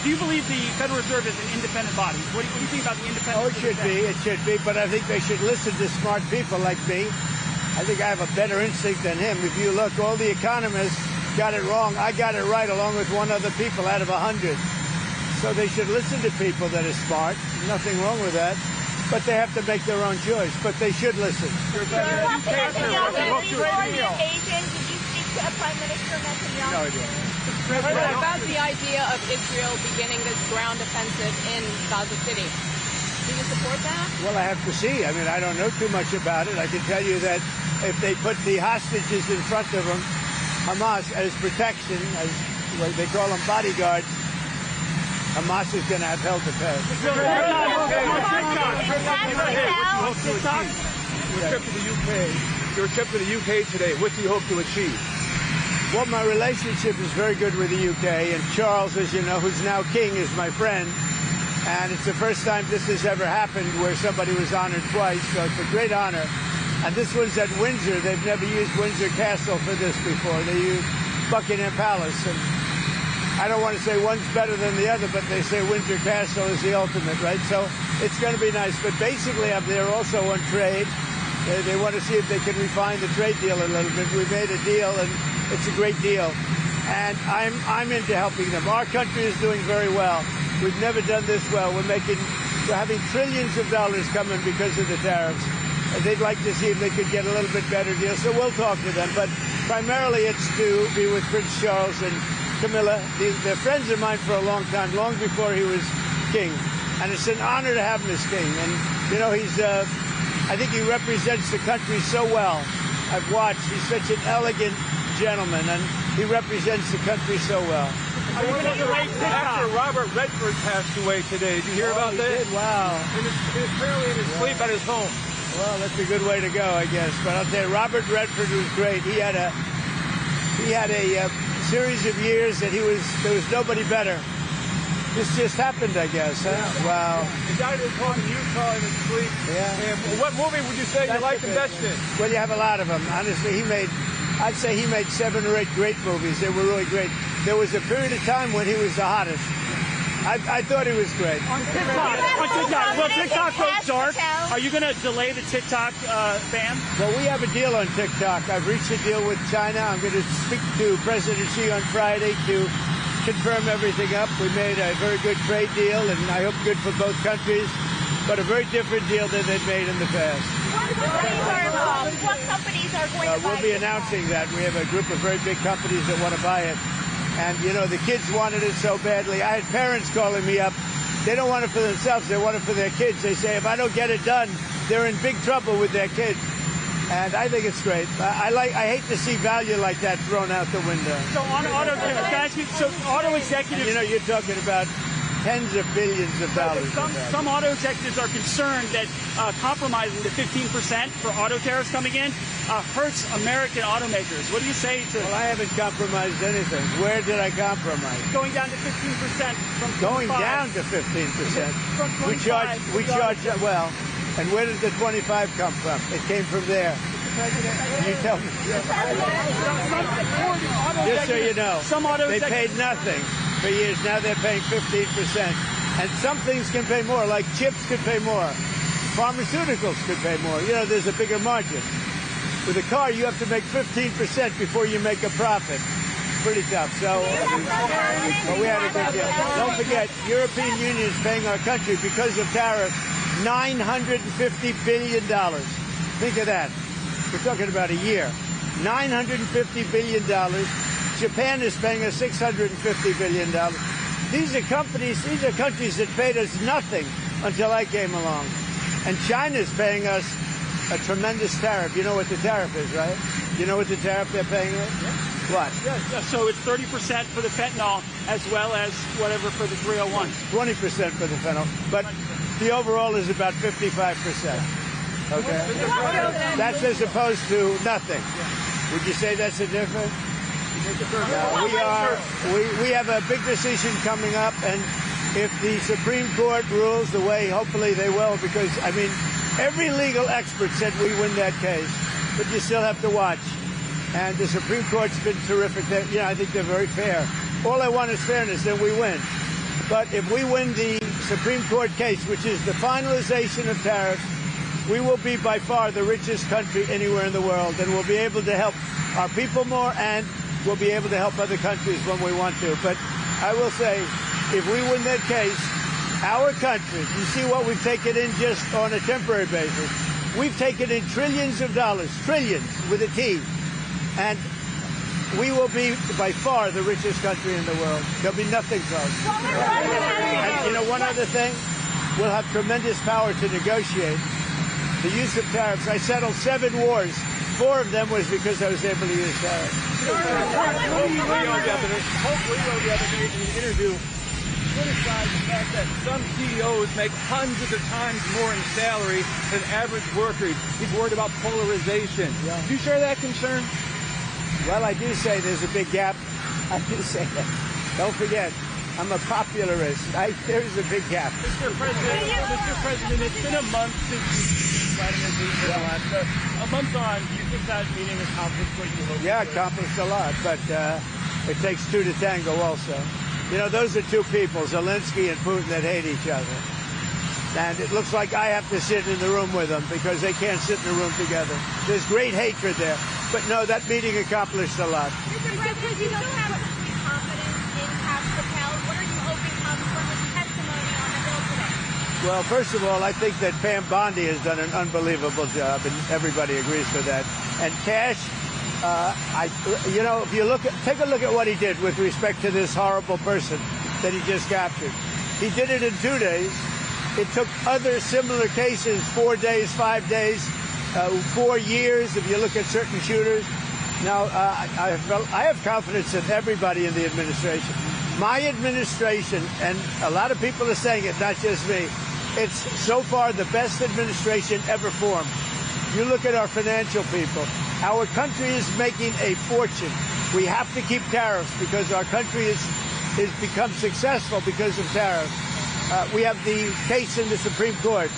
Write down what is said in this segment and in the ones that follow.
Do you believe the Federal Reserve is an independent body? What do you think about the independence? Oh, it should be. It should be. But I think they should listen to smart people like me. I think I have a better instinct than him. If you look, all the economists got it wrong. I got it right along with one other people out of 100. So they should listen to people that are smart. Nothing wrong with that. But they have to make their own choice. But they should listen. Netanyahu, before the occasion, did you speak to Prime Minister Netanyahu? No, I didn't. What about the idea of Israel beginning this ground offensive in Gaza City? Do you support that? Well, I have to see. I mean, I don't know too much about it. I can tell you that if they put the hostages in front of them, Hamas, as protection, as what they call them bodyguards, Hamas is going to have hell to pay. Your trip to the UK today, what do you hope to achieve? Well, my relationship is very good with the UK, and Charles, as you know, who's now king, is my friend. And it's the first time this has ever happened where somebody was honored twice, so it's a great honor. And this one's at Windsor. They've never used Windsor Castle for this before. They used Buckingham Palace. And I don't want to say one's better than the other, but they say Windsor Castle is the ultimate, right? So it's going to be nice. But basically, I'm there also on trade. They want to see if they can refine the trade deal a little bit. We made a deal, and it's a great deal. And I'm into helping them. Our country is doing very well. We've never done this well. We're having trillions of dollars coming because of the tariffs. And they'd like to see if they could get a little bit better deal. So we'll talk to them. But primarily it's to be with Prince Charles and Camilla. They're friends of mine for a long time, long before he was king. And it's an honor to have him as king. And, you know, I think he represents the country so well. I've watched. He's such an elegant gentleman, and he represents the country so well. Actor Robert Redford passed away today. Did you hear about that? Did? Wow. Apparently in his sleep at his home. Well, that's a good way to go, I guess. But I'll tell you, Robert Redford was great. He had a series of years that there was nobody better. This just happened, I guess. Huh? Yeah. Wow. He died at his home in Utah in his sleep. Yeah. And what movie would you say you liked the best in? Well, you have a lot of them. Honestly, I'd say he made 7 or 8 great movies. They were really great. There was a period of time when he was the hottest. I thought he was great. On TikTok. Well, TikTok goes dark. Are you going to delay the TikTok ban? Well, we have a deal on TikTok. I've reached a deal with China. I'm going to speak to President Xi on Friday to confirm everything up. We made a very good trade deal, and I hope good for both countries, but a very different deal than they've made in the past. What companies are going to buy it? We'll be announcing that. We have a group of very big companies that want to buy it. And, you know, the kids wanted it so badly. I had parents calling me up. They don't want it for themselves. They want it for their kids. They say, if I don't get it done, they're in big trouble with their kids. And I think it's great. I hate to see value like that thrown out the window. So on auto executives... You know, you're talking about tens of billions of dollars. Some auto executives are concerned that compromising the 15% for auto tariffs coming in hurts American automakers. What do you say to... Well, I haven't compromised anything. Where did I compromise? Going down to 15% from 25. Going down to 15%. From 25. We charge, well, and where did the 25 come from? It came from there. You tell me. Just so you know, they paid nothing for years. Now they're paying 15%. And some things can pay more, like chips could pay more. Pharmaceuticals could pay more. You know, there's a bigger margin. With a car, you have to make 15% before you make a profit. Pretty tough. So, but we had a big deal. Don't forget, European Union is paying our country because of tariffs $950 billion. Think of that. We're talking about a year. $950 billion. Japan is paying us $650 billion. These are countries that paid us nothing until I came along. And China's paying us a tremendous tariff. You know what the tariff is, right? You know what the tariff they're paying us? Yeah. What? Yeah, so it's 30% for the fentanyl as well as whatever for the 301. 20% for the fentanyl. But the overall is about 55%. Okay? That's as opposed to nothing. Would you say that's a difference? No, we have a big decision coming up, and if the Supreme Court rules the way hopefully they will, because, I mean, every legal expert said we win that case, but you still have to watch. And the Supreme Court's been terrific. I think they're very fair. All I want is fairness, and we win. But if we win the Supreme Court case, which is the finalization of tariffs, we will be by far the richest country anywhere in the world, and we'll be able to help our people more, and we'll be able to help other countries when we want to. But I will say, if we win that case, our country, you see what we've taken in just on a temporary basis. We've taken in trillions of dollars, trillions with a T, and we will be by far the richest country in the world. There'll be nothing close. And you know, one other thing, we'll have tremendous power to negotiate. The use of tariffs. I settled 7 wars. 4 of them was because I was able to use tariffs. Hopefully we'll be able to in the interview criticize the fact that some CEOs make hundreds of times more in salary than average workers. He's worried about polarization. Yeah. Do you share that concern? Well, I do say there's a big gap. I do say that. Don't forget, I'm a popularist. There's a big gap. Mr. President, it's been a month since Vladimir Putin last. So a month on, do you think that meeting accomplished what you hoped? Yeah, accomplished a lot, but it takes 2 to tango also. You know, those are 2 people, Zelensky and Putin, that hate each other. And it looks like I have to sit in the room with them because they can't sit in the room together. There's great hatred there. But no, that meeting accomplished a lot. Mr. President, you still have complete confidence in Patel. What are you hoping comes from his testimony on the Hill today? Well, first of all, I think that Pam Bondi has done an unbelievable job, and everybody agrees with that. And Cash, you know, if you take a look at what he did with respect to this horrible person that he just captured. He did it in 2 days. It took other similar cases 4 days, 5 days, 4 years, if you look at certain shooters. Now, I have confidence in everybody in the administration. My administration, and a lot of people are saying it, not just me, it's so far the best administration ever formed. You look at our financial people. Our country is making a fortune. We have to keep tariffs because our country has become successful because of tariffs. We have the case in the Supreme Court.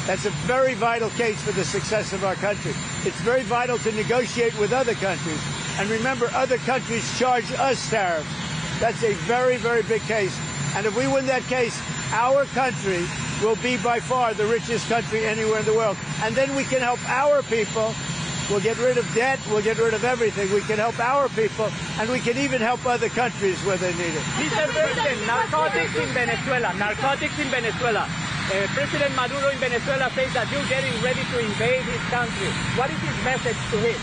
That's a very vital case for the success of our country. It's very vital to negotiate with other countries. And remember, other countries charge us tariffs. That's a very, very big case. And if we win that case, our country will be by far the richest country anywhere in the world. And then we can help our people. We'll get rid of debt. We'll get rid of everything. We can help our people, and we can even help other countries where they need it. Mr. President, narcotics in Venezuela. Narcotics in Venezuela. President Maduro in Venezuela says that you're getting ready to invade his country. What is his message to him?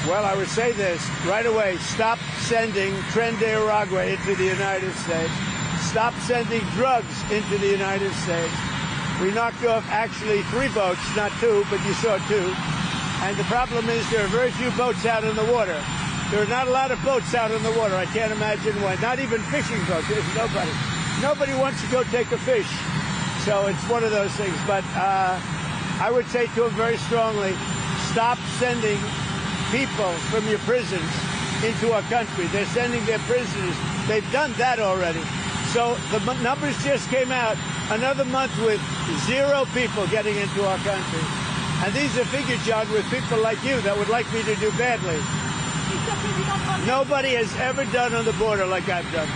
Well, I would say this right away. Stop sending Tren de Aragua into the United States. Stop sending drugs into the United States. We knocked off actually 3 boats, not 2, but you saw 2. And the problem is there are very few boats out in the water. There are not a lot of boats out in the water. I can't imagine why. Not even fishing boats. There's nobody. Nobody wants to go take a fish. So it's one of those things. But I would say to him very strongly, stop sending people from your prisons into our country. They're sending their prisoners. They've done that already. So the numbers just came out. Another month with 0 people getting into our country. And these are figures, John, with people like you that would like me to do badly. Nobody has ever done on the border like I've done.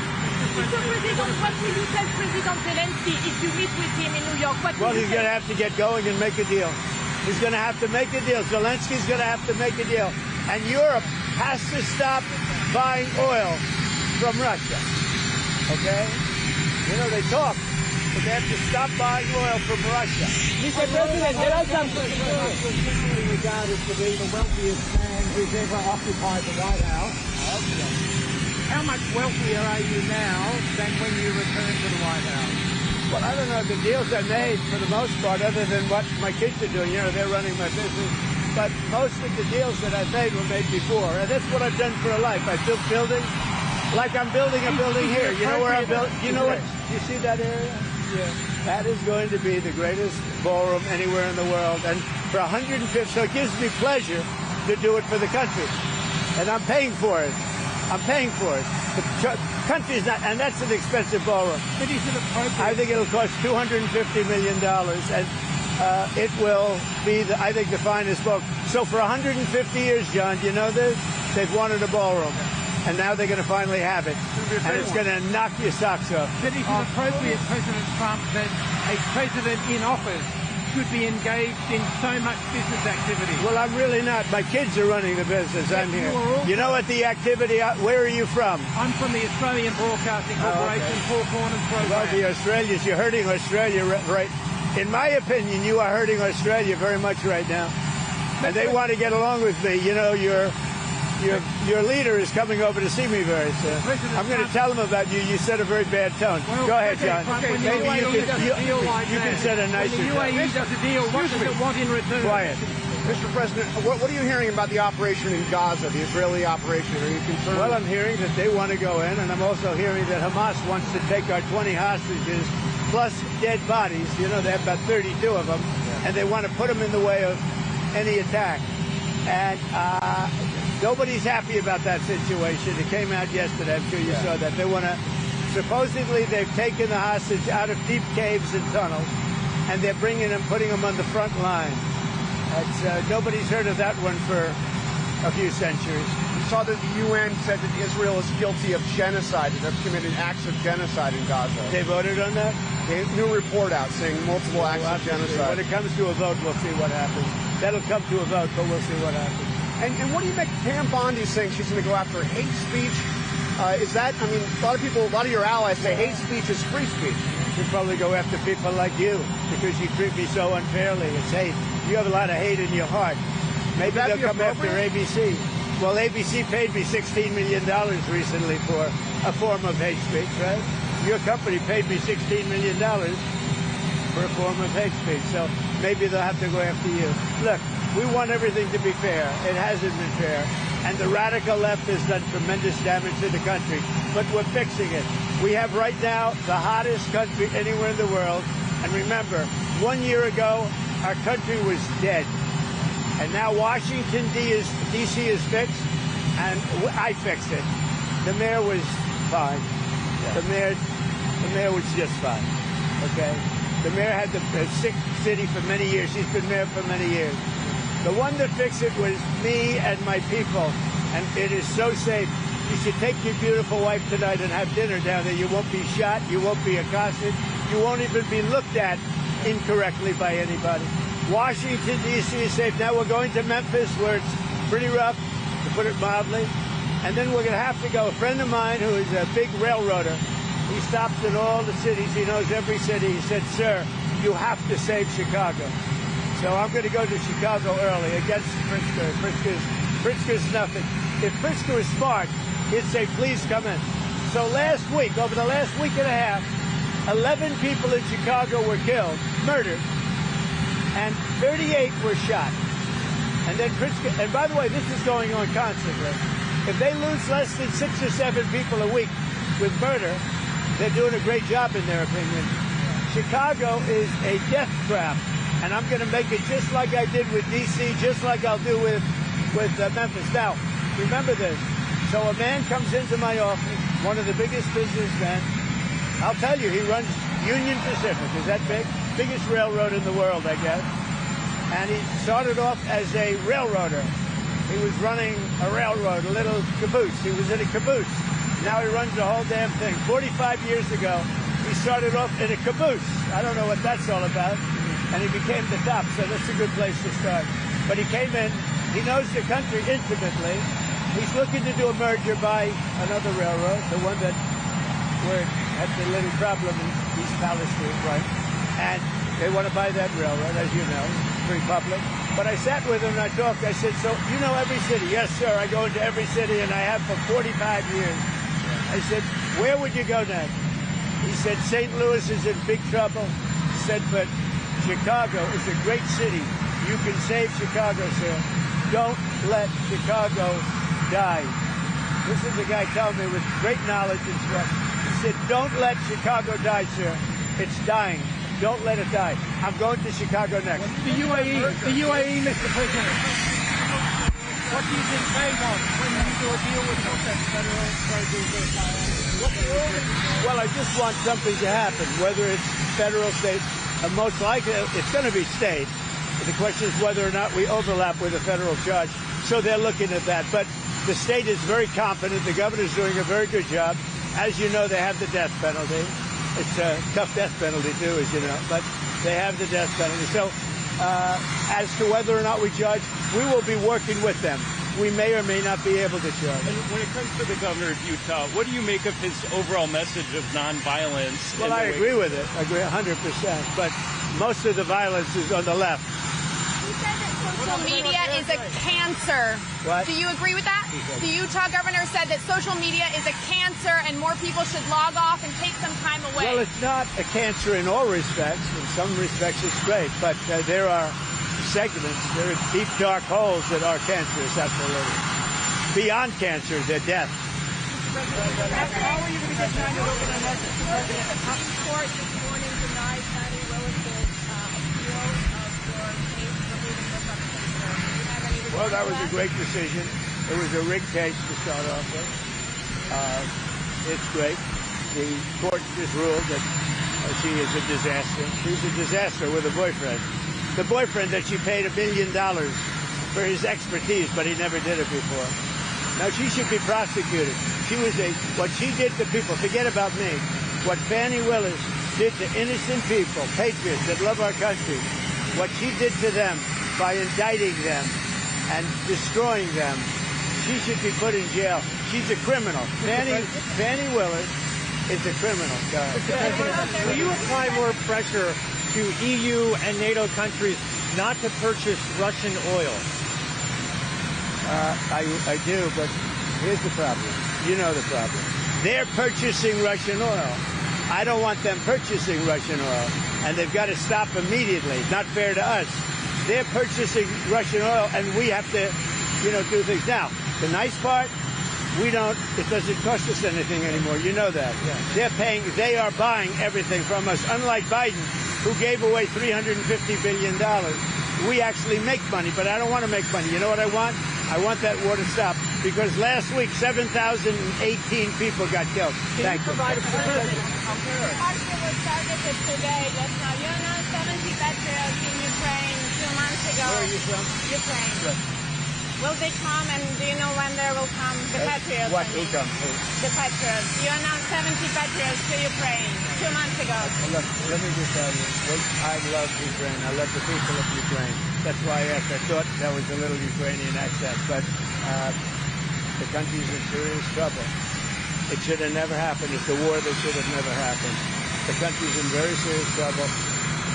Mr. President, what will you tell President Zelensky if you meet with him in New York? Well, he's going to have to get going and make a deal. He's going to have to make a deal. Zelensky's going to have to make a deal. And Europe has to stop buying oil from Russia. Okay? You know, they talk, but they have to stop buying oil from Russia. Mr. President, there are some... Generally regarded to be the wealthiest man who's ever occupied the White House. How much wealthier are you now than when you returned to the White House? Well, I don't know. The deals I made, for the most part, other than what my kids are doing, you know, they're running my business. But most of the deals that I've made were made before. And that's what I've done for a life. I built buildings. Like I'm building a building here. You know where I'm building? You know what? You see that area? Yeah. That is going to be the greatest ballroom anywhere in the world. And for 150, so it gives me pleasure to do it for the country. And I'm paying for it. I'm paying for it. The country's not, and that's an expensive ballroom. But is it appropriate? I think it'll cost $250 million, and it will be, I think, the finest ballroom. So for 150 years, John, you know this? They've wanted a ballroom. and now they're going to finally have it, and it's going to knock your socks off. But is it appropriate, President Trump, that a president in office should be engaged in so much business activity? Well, I'm really not. My kids are running the business. I'm here. You know what the activity, where are you from? I'm from the Australian Broadcasting Corporation, Four Corners program. Well, the Australians, you're hurting Australia, right? In my opinion, you are hurting Australia very much right now. And they want to get along with me. You know, your leader is coming over to see me very soon. I'm going to tell him about you. You set a very bad tone. Well, go ahead, John. When the UAE does a deal like you can set a nicer tone. When the UAE does a deal, what does it want in return? Quiet. Mr. President, what are you hearing about the operation in Gaza, the Israeli operation? Are you concerned? Well, I'm hearing that they want to go in, and I'm also hearing that Hamas wants to take our 20 hostages plus dead bodies. You know, they have about 32 of them, and they want to put them in the way of any attack. And nobody's happy about that situation. It came out yesterday. I'm sure you saw that. They want to, supposedly they've taken the hostage out of deep caves and tunnels, and they're bringing them, putting them on the front line. Nobody's heard of that one for a few centuries. We saw that the UN said that Israel is guilty of genocide, that they've committed acts of genocide in Gaza. They voted on that? A new report out saying multiple acts of genocide. When it comes to a vote, we'll see what happens. That'll come to a vote, but we'll see what happens. And what do you make Pam Bondi saying she's going to go after hate speech? Is that, I mean, a lot of your allies say hate speech is free speech. She'll probably go after people like you because you treat me so unfairly. It's hate. You have a lot of hate in your heart. Maybe they'll come after ABC. Well, ABC paid me $16 million recently for a form of hate speech, right? Your company paid me $16 million for a form of hate speech. So maybe they'll have to go after you. Look, we want everything to be fair. It hasn't been fair. And the radical left has done tremendous damage to the country. But we're fixing it. We have right now the hottest country anywhere in the world. And remember, 1 year ago, our country was dead. And now Washington, D.C. is fixed, and I fixed it. The mayor was fine. The mayor was just fine, okay? The mayor had a sick city for many years. She's been mayor for many years. The one that fixed it was me and my people, and it is so safe. You should take your beautiful wife tonight and have dinner down there. You won't be shot. You won't be accosted. You won't even be looked at incorrectly by anybody. Washington, D.C. is safe. Now we're going to Memphis, where it's pretty rough, to put it mildly. And then we're going to have to go. A friend of mine who is a big railroader, he stops in all the cities. He knows every city. He said, sir, you have to save Chicago. So I'm going to go to Chicago early against Pritzker. Pritzker's nothing. If Pritzker was smart, he'd say, please come in. So last week, over the last week and a half, 11 people in Chicago were killed, murdered, and 38 were shot. And then Pritzker, and by the way, this is going on constantly. If they lose less than 6 or 7 people a week with murder, they're doing a great job in their opinion. Chicago is a death trap, and I'm going to make it just like I did with D.C., just like I'll do with Memphis. Now, remember this. So a man comes into my office, one of the biggest businessmen. I'll tell you, he runs Union Pacific. Is that big? Biggest railroad in the world, I guess. And he started off as a railroader. He was running a railroad, a little caboose. He was in a caboose. Now he runs the whole damn thing. 45 years ago, he started off in a caboose. I don't know what that's all about. And he became the top, so that's a good place to start. But he came in. He knows the country intimately. He's looking to do a merger by another railroad, the one that had the little problem in East Palestine, right? And they want to buy that railroad, as you know, pretty public. But I sat with him and I talked. I said, so you know every city? Yes, sir. I go into every city, and I have for 45 years. I said, where would you go next? He said, St. Louis is in big trouble. He said, but Chicago is a great city. You can save Chicago, sir. Don't let Chicago die. This is the guy telling me with great knowledge and trust. He said, don't let Chicago die, sir. It's dying. Don't let it die. I'm going to Chicago next. The UAE, Mr. President. What do you think they want when you do a deal with federal produce? Well, I just want something to happen, whether it's federal, state, and most likely it's going to be state. The question is whether or not we overlap with a federal judge. So they're looking at that. But The state is very confident. The governor's doing a very good job. As you know, they have the death penalty. It's a tough death penalty, too, as you know. But they have the death penalty. So as to whether or not we judge, we will be working with them. We may or may not be able to judge. And when it comes to the governor of Utah, what do you make of his overall message of nonviolence? Well, I agree with it. I agree 100%. But most of the violence is on the left. He said that social media is a cancer. What? Do you agree with that? The Utah governor said that social media is a cancer and more people should log off and take some time away. Well, it's not a cancer in all respects. In some respects, it's great. But there are segments, there are deep, dark holes that are cancerous, absolutely. Beyond cancer, they're death. How are you going to get time to open a message to President? The Supreme Court this morning denied Patty Willis's appeal of your case for leaving the representation. Do you have any response Well, that to was a great decision. It was a rigged case to start off with. It's great. The court just ruled that she is a disaster. She's a disaster with a boyfriend. The boyfriend that she paid $1 billion for his expertise, but he never did it before. Now, she should be prosecuted. What she did to people, forget about me, what Fannie Willis did to innocent people, patriots that love our country, what she did to them by indicting them and destroying them, she should be put in jail. She's a criminal. Fannie Willis is a criminal. Will you apply more pressure to EU and NATO countries not to purchase Russian oil? I do, but here's the problem. You know the problem. They're purchasing Russian oil. I don't want them purchasing Russian oil, and they've got to stop immediately. It's not fair to us. They're purchasing Russian oil, and we have to, do things. Now, the nice part, it doesn't cost us anything anymore. You know that. Yeah. They are buying everything from us, unlike Biden, who gave away $350 billion. We actually make money, but I don't want to make money. You know what I want? I want that war to stop, because last week, 7,018 people got killed. Thank you. Hospital was targeted today, just now. You know, 70 patriots in Ukraine 2 months ago. Where are you from? Ukraine. Good. Will they come, and do you know when they will come? The patriots. What? Who comes? Who? The patriots. You announced 70 patriots to Ukraine 2 months ago. Well, look, let me just tell you, I love Ukraine. I love the people of Ukraine. That's why I thought that was a little Ukrainian accent. But the country's in serious trouble. It should have never happened. It's a war that should have never happened. The country's in very serious trouble,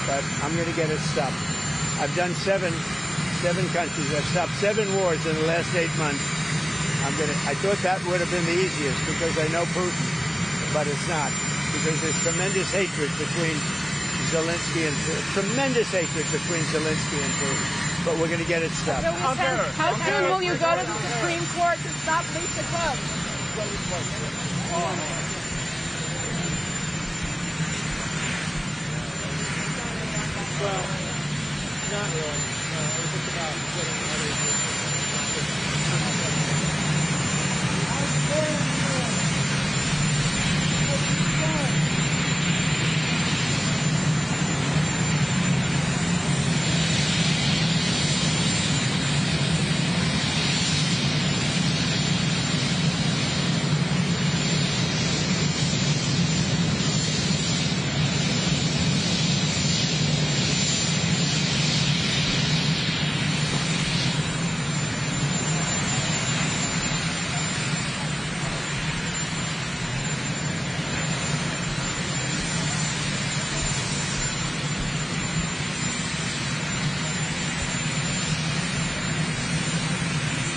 but I'm going to get it stopped. I've done seven countries. I've stopped 7 wars in the last 8 months. I thought that would have been the easiest because I know Putin, but it's not, because there's tremendous hatred between Zelensky and Putin. But we're going to get it stopped. How soon will you go to the Supreme Court to stop Lisa Cook? Well, not really. It's just about getting others.